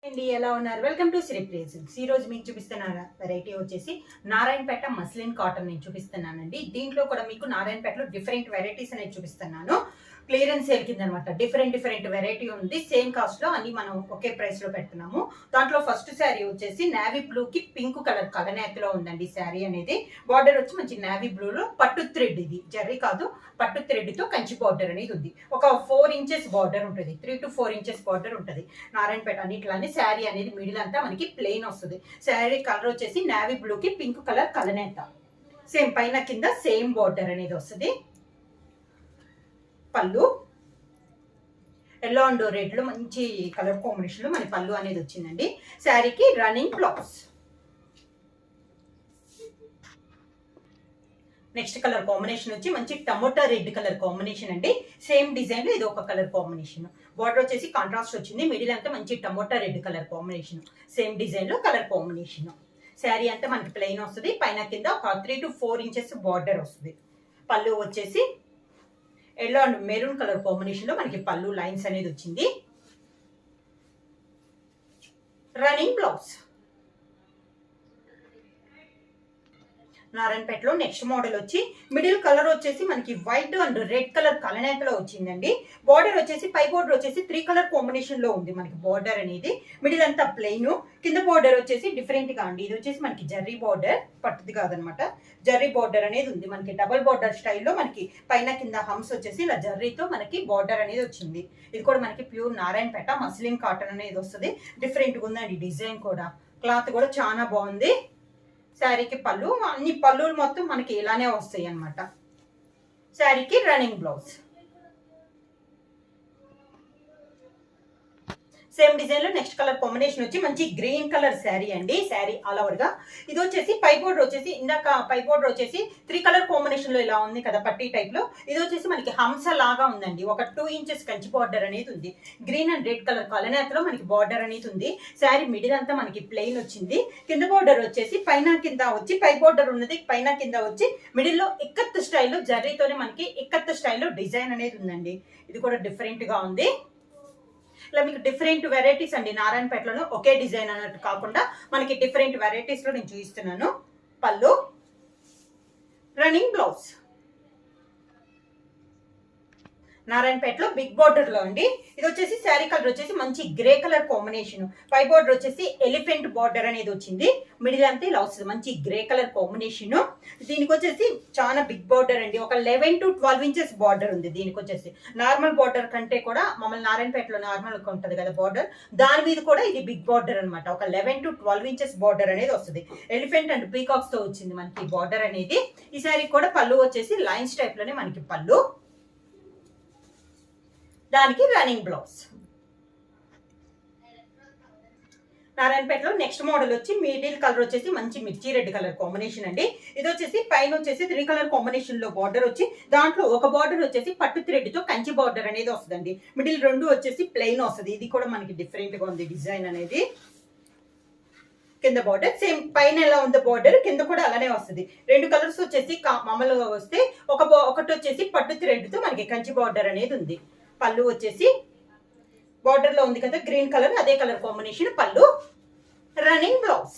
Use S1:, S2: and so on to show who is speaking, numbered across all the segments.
S1: అండి ఎలా ఉన్నారు? Welcome to Shri places. ఈ రోజు మీకు చూపిస్తున్న వెరైటీ వచ్చేసి నారాయణపేట మస్లిన్ కాటన్ నేను చూపిస్తున్నానండి. దీంట్లో కూడా మీకు నారాయణపేటలో డిఫరెంట్ వెరైటీస్ అనేది చూపిస్తున్నాను. క్లియరెన్స్ సేల్ కింద అనమాట. డిఫరెంట్ వెరైటీ ఉంది. సేమ్ కాస్ట్ లో అన్ని మనం ఒకే ప్రైస్ లో పెడుతున్నాము. దాంట్లో ఫస్ట్ శారీ వచ్చేసి నేవీ బ్లూ కి పింక్ కలర్ కలనేత్ లో ఉందండి. శారీ అనేది బార్డర్ వచ్చి మంచి నేవీ బ్లూ లో పట్టు థ్రెడ్, ఇది జర్రీ కాదు, పట్టు థ్రెడ్ తో కంచి బార్డర్ అనేది ఉంది. ఒక 4 ఇంచెస్ బార్డర్ ఉంటుంది, 3 to 4 ఇంచెస్ బార్డర్ ఉంటుంది నారాయణపేట అన్నిట్లానే. శారీ అనేది మిడిల్ అంతా మనకి ప్లెయిన్ వస్తుంది. శారీ కలర్ వచ్చేసి నేవీ బ్లూ కి పింక్ కలర్ కలనేత. సేమ్ పైన కింద సేమ్ బార్డర్ అనేది వస్తుంది. పళ్ళు ఎల్లో అండ్ రెడ్ లో మంచి కలర్ కాంబినేషన్ లో మన పళ్ళు అనేది వచ్చిందండి. శారీకి running blouse. Next colour combination వచ్చి మంచి టమోటా రెడ్ కలర్ కాంబినేషన్ అండి. సేమ్ డిజైన్ లో ఇది ఒక కలర్ కాంబినేషన్. బార్డర్ వచ్చేసి కాంట్రాస్ట్ వచ్చింది. మిడిల్ అంతా మంచి tomato red colour combination. Same design లో కలర్ కాంబినేషన్. శారీ అంతా మనకి ప్లెయిన్ వస్తుంది. పైన కింద ఒక 3 to 4 ఇంచెస్ బార్డర్ వస్తుంది. పళ్ళు వచ్చేసి yellow and maroon colour combination లో మనకి పళ్ళు లైన్స్ అనేది వచ్చింది. Running blouse. నారాయణపేటలో నెక్స్ట్ మోడల్ వచ్చి మిడిల్ కలర్ వచ్చేసి మనకి వైట్ అండ్ రెడ్ కలర్ కలనేతలో వచ్చిందండి. బార్డర్ వచ్చేసి పై బార్డర్ వచ్చేసి 3 కలర్ కాంబినేషన్ లో ఉంది మనకి బార్డర్ అనేది. మిడిల్ అంతా ప్లెయిన్, కింద బార్డర్ వచ్చేసి డిఫరెంట్ గా అండి. ఇది వచ్చేసి మనకి జర్రీ బార్డర్, పట్టుది కాదనమాట. జర్రీ బార్డర్ అనేది ఉంది మనకి. డబుల్ బార్డర్ స్టైల్లో మనకి పైన కింద హమ్స్ వచ్చేసి ఇలా జర్రీతో మనకి బార్డర్ అనేది వచ్చింది. ఇది కూడా మనకి ప్యూర్ నారాయణపేట మస్లిన్ కాటన్ అనేది వస్తుంది. డిఫరెంట్ గా ఉందండి డిజైన్ కూడా. క్లాత్ కూడా చాలా బాగుంది. శారీకి పళ్ళు, అన్ని పళ్ళులు మొత్తం మనకి ఇలానే వస్తాయి అన్నమాట. శారీకి రన్నింగ్ బ్లౌజ్. సేమ్ డిజైన్ లో నెక్స్ట్ కలర్ కాంబినేషన్ వచ్చి మంచి గ్రీన్ కలర్ శారీ అండి. శారీ ఆల్ ఓవర్ గా ఇది వచ్చేసి పై బోర్డర్ వచ్చేసి ఇందాక పై బోర్డర్ వచ్చేసి 3 కలర్ కాంబినేషన్ లో ఇలా ఉంది కదా పట్టీ టైప్ లో. ఇది వచ్చేసి మనకి హంస లాగా ఉందండి. ఒక 2 ఇంచెస్ కంచి బార్డర్ అనేది ఉంది. గ్రీన్ అండ్ రెడ్ కలర్ కలనేతలో మనకి బార్డర్ అనేది ఉంది. శారీ మిడిల్ అంతా మనకి ప్లెయిన్ వచ్చింది. కింద బార్డర్ వచ్చేసి పైన కింద వచ్చి పై బార్డర్ ఉన్నది, పైన కింద వచ్చి మిడిల్ లో ఇక్కత్ స్టైల్లో జర్రీతోనే మనకి ఇక్కత్ స్టైల్లో డిజైన్ అనేది ఉందండి. ఇది కూడా డిఫరెంట్ గా ఉంది. ఇలా మీకు డిఫరెంట్ వెరైటీస్ అండి. నారాయణపేటలో ఒకే డిజైన్ అన్నట్టు కాకుండా మనకి డిఫరెంట్ వెరైటీస్ లో నేను చూపిస్తున్నాను. పళ్ళు, రన్నింగ్ బ్లౌజ్. నారాయణపేటలో బిగ్ బార్డర్ లో అండి. ఇది వచ్చేసి శారీ కలర్ వచ్చేసి మంచి గ్రే కలర్ కాంబినేషన్. పై బార్డర్ వచ్చేసి ఎలిఫెంట్ బార్డర్ అనేది వచ్చింది. మిడిల్ అంతా ఇలా వస్తుంది మంచి గ్రే కలర్ కాంబినేషన్. దీనికి వచ్చేసి చాలా బిగ్ బార్డర్ అండి. ఒక 11 to 12 ఇంచెస్ బార్డర్ ఉంది. దీనికి వచ్చేసి నార్మల్ బార్డర్ కంటే కూడా మమ్మల్ని నారాయణపేటలో నార్మల్ ఉంటుంది కదా బార్డర్, దాని మీద కూడా ఇది బిగ్ బార్డర్ అనమాట. ఒక 11 to 12 ఇంచెస్ బార్డర్ అనేది వస్తుంది. ఎలిఫెంట్ అండ్ పీకాక్స్ తో వచ్చింది మనకి బార్డర్ అనేది. ఈ శారీ కూడా పళ్ళు వచ్చేసి లైన్స్ టైప్ లోనే మనకి పళ్ళు, దానికి రన్నింగ్ బ్లౌజ్. నారాయణపేటలో నెక్స్ట్ మోడల్ వచ్చి మిడిల్ కలర్ వచ్చేసి మంచి మిర్చి రెడ్ కలర్ కాంబినేషన్ అండి. ఇది వచ్చేసి పైన వచ్చేసి 3 కలర్ కాంబినేషన్ లో బార్డర్ వచ్చి దాంట్లో ఒక బార్డర్ వచ్చేసి పట్టు థ్రెడ్ తో కంచి బార్డర్ అనేది వస్తుందండి. మిడిల్ రెండు వచ్చేసి ప్లెయిన్ వస్తుంది. ఇది కూడా మనకి డిఫరెంట్ గా ఉంది డిజైన్ అనేది. కింద బార్డర్ సేమ్ పైన ఎలా ఉంది బార్డర్, కింద కూడా అలానే వస్తుంది. 2 కలర్స్ వచ్చేసి మామూలుగా వస్తే ఒకటి వచ్చేసి పట్టు థ్రెడ్ తో మనకి కంచి బార్డర్ అనేది ఉంది. పళ్ళు వచ్చేసి బార్డర్ లో ఉంది కదా గ్రీన్ కలర్, అదే కలర్ కాంబినేషన్ పళ్ళు, రన్నింగ్ బ్లౌజ్.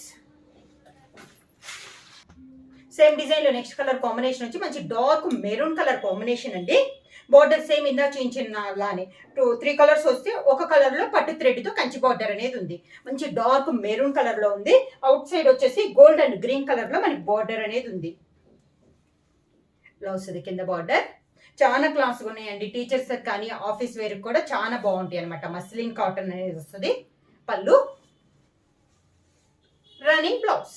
S1: సేమ్ డిజైన్ లో నెక్స్ట్ కలర్ కాంబినేషన్ వచ్చి మంచి డార్క్ మెరూన్ కలర్ కాంబినేషన్ అండి. బార్డర్ సేమ్ ఇందా చూపించిన లానే 3 కలర్స్ వస్తే ఒక కలర్ లో పట్టు థ్రెడ్ తో కంచి బార్డర్ అనేది ఉంది. మంచి డార్క్ మెరూన్ కలర్ లో ఉంది. అవుట్ సైడ్ వచ్చేసి గోల్డ్ అండ్ గ్రీన్ కలర్ లో మనకి బార్డర్ అనేది ఉంది. బ్లౌజ్ అది కింద బార్డర్. చాలా క్లాస్గా ఉన్నాయండి. టీచర్స్ కానీ ఆఫీస్ వేర్ కూడా చాలా బాగుంటాయి అనమాట. మస్లిన్ కాటన్ అనేది వస్తుంది. పళ్ళు, రన్నింగ్ బ్లౌజ్.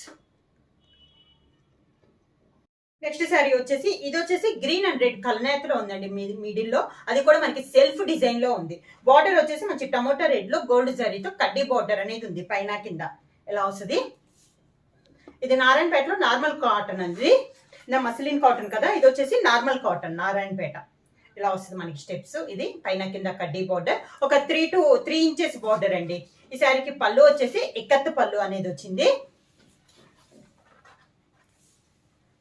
S1: నెక్స్ట్ శారీ వచ్చేసి ఇది వచ్చేసి గ్రీన్ అండ్ రెడ్ కలనేతలో ఉందండి మిడిల్ లో. అది కూడా మనకి సెల్ఫ్ డిజైన్ లో ఉంది. బార్డర్ వచ్చేసి మంచి టమోటా రెడ్ లో గోల్డ్ జరీతో కడ్డీ బార్డర్ అనేది ఉంది. పైన కింద ఎలా వస్తుంది. ఇది నారాయణపేటలో నార్మల్ కాటన్ అండి. మస్లిన్ కాటన్ కదా, ఇది వచ్చేసి నార్మల్ కాటన్ నారాయణపేట. ఇలా వస్తుంది మనకి స్టెప్స్. ఇది పైన కింద కడ్డీ బార్డర్, ఒక 3 to 3 ఇంచెస్ బార్డర్ అండి. ఈ శారీకి పళ్ళు వచ్చేసి ఇక్కత్ పళ్ళు అనేది వచ్చింది.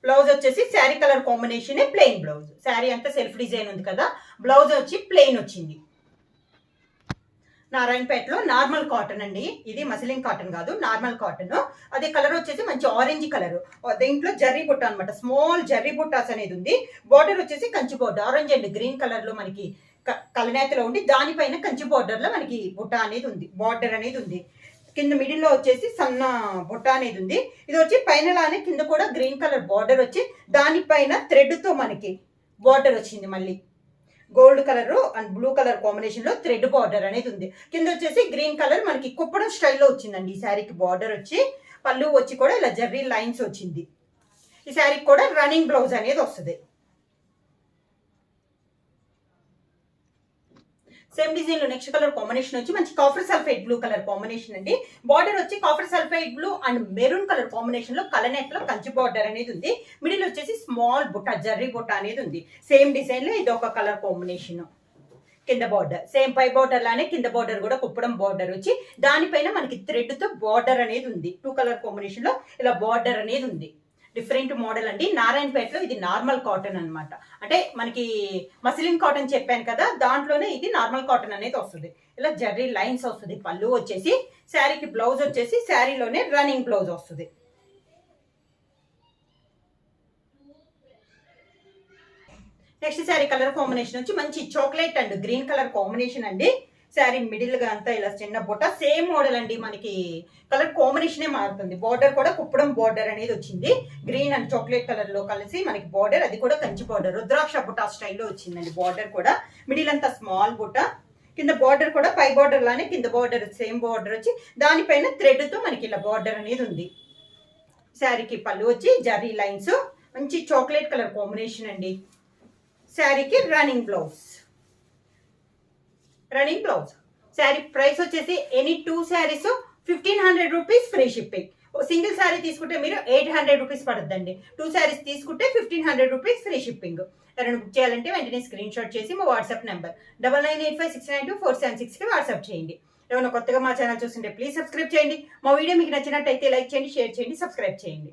S1: బ్లౌజ్ వచ్చేసి sari colour combination plain blouse. Sari అంతా సెల్ఫ్ డిజైన్ ఉంది కదా, బ్లౌజ్ వచ్చి ప్లెయిన్ వచ్చింది. నారాయణపేటలో నార్మల్ కాటన్ అండి. ఇది మసిలిన్ కాటన్ కాదు, నార్మల్ కాటన్. అదే కలర్ వచ్చేసి మంచి ఆరెంజ్ కలర్. దీంట్లో జర్రీ బుట్ట అనమాట, స్మాల్ జర్రీ బుట్టాస్ అనేది ఉంది. బార్డర్ వచ్చేసి Kanchi border, orange and green colour లో మనకి కలనేతలో ఉండి దానిపైన కంచి బార్డర్ లో మనకి బుట్ట అనేది ఉంది, బార్డర్ అనేది ఉంది. కింద మిడిల్ లో వచ్చేసి సన్న బుట్ట అనేది ఉంది. ఇది వచ్చి పైన లానే కింద కూడా గ్రీన్ కలర్ బార్డర్ వచ్చి దానిపైన థ్రెడ్ తో మనకి బార్డర్ వచ్చింది. మళ్ళీ gold colour and blue colour combination లో థ్రెడ్ బార్డర్ అనేది ఉంది. కింద వచ్చేసి గ్రీన్ కలర్ మనకి కుప్పడం స్టైల్లో వచ్చిందండి. ఈ శారీకి బార్డర్ వచ్చి పళ్ళు వచ్చి కూడా ఇలా జర్రీ లైన్స్ వచ్చింది. ఈ శారీకి కూడా రన్నింగ్ బ్లౌజ్ అనేది వస్తుంది. సేమ్ డిజైన్ లో నెక్స్ట్ కలర్ కాంబినేషన్ వచ్చి మంచి copper sulphide blue colour combination అండి. బార్డర్ వచ్చి copper sulphide blue and maroon colour combination లో కలనెట్ లో కంచి బార్డర్ అనేది ఉంది. మిడిల్ వచ్చేసి స్మాల్ బుట్ట, జర్రీ బుట్ట అనేది ఉంది. సేమ్ డిజైన్ లో ఇది ఒక కలర్ కాంబినేషన్. కింద బార్డర్ సేమ్ పై బార్డర్ లానే కింద బార్డర్ కూడా కుప్పడం బార్డర్ వచ్చి దానిపైన మనకి థ్రెడ్ తో బార్డర్ అనేది ఉంది. 2 కలర్ కాంబినేషన్ లో ఇలా బార్డర్ అనేది ఉంది. డిఫరెంట్ మోడల్ అండి. నారాయణపేటలో ఇది నార్మల్ కాటన్ అనమాట. అంటే మనకి మసిలిన్ కాటన్ చెప్పాను కదా, దాంట్లోనే ఇది నార్మల్ కాటన్ అనేది వస్తుంది. ఇలా జర్రీ లైన్స్ వస్తుంది. పళ్ళు వచ్చేసి శారీకి బ్లౌజ్ వచ్చేసి శారీలోనే రన్నింగ్ బ్లౌజ్ వస్తుంది. నెక్స్ట్ శారీ కలర్ కాంబినేషన్ వచ్చి మంచి chocolate and green colour combination అండి. శారీ మిడిల్ గా అంతా ఇలా చిన్న బుట్ట, సేమ్ మోడల్ అండి. మనకి కలర్ కాంబినేషనే మారుతుంది. బార్డర్ కూడా కుప్పడం బార్డర్ అనేది వచ్చింది. గ్రీన్ అండ్ చాక్లెట్ కలర్ లో కలిసి మనకి బార్డర్, అది కూడా కంచి బార్డర్, రుద్రాక్ష బుట్ట స్టైల్లో వచ్చిందండి. బార్డర్ కూడా మిడిల్ అంతా స్మాల్ బుట్ట, కింద బార్డర్ కూడా పై బార్డర్ లానే కింద బార్డర్ సేమ్ బార్డర్ వచ్చి దానిపైన థ్రెడ్ తో మనకి ఇలా బార్డర్ అనేది ఉంది. శారీకి పళ్ళు వచ్చి జర్రీ లైన్స్, మంచి చాక్లెట్ కలర్ కాంబినేషన్ అండి. శారీకి రన్నింగ్ బ్లౌజ్. శారీ ప్రైస్ వచ్చేసి any 2 saris 1500 rupees free shipping. Single sari తీసుకుంటే మీరు 800 రూపీస్ పడుతుందండి. 2 శారీస్ తీసుకుంటే 1500 రూపీస్ ఫ్రీ షిప్పింగ్. ఎవరైనా బుక్ చేయాలంటే వెంటనే స్క్రీన్ షాట్ చేసి మా వాట్సాప్ నెంబర్ 9985692476కి వాట్సాప్ చేయండి. ఏమైనా కొత్తగా మా ఛానల్ చూస్తుంటే ప్లీజ్ సబ్స్క్రైబ్ చేయండి. మా వీడియో మీకు నచ్చినట్టయితే లైక్ చేయండి, షేర్ చేయండి, సబ్స్క్రైబ్ చేయండి.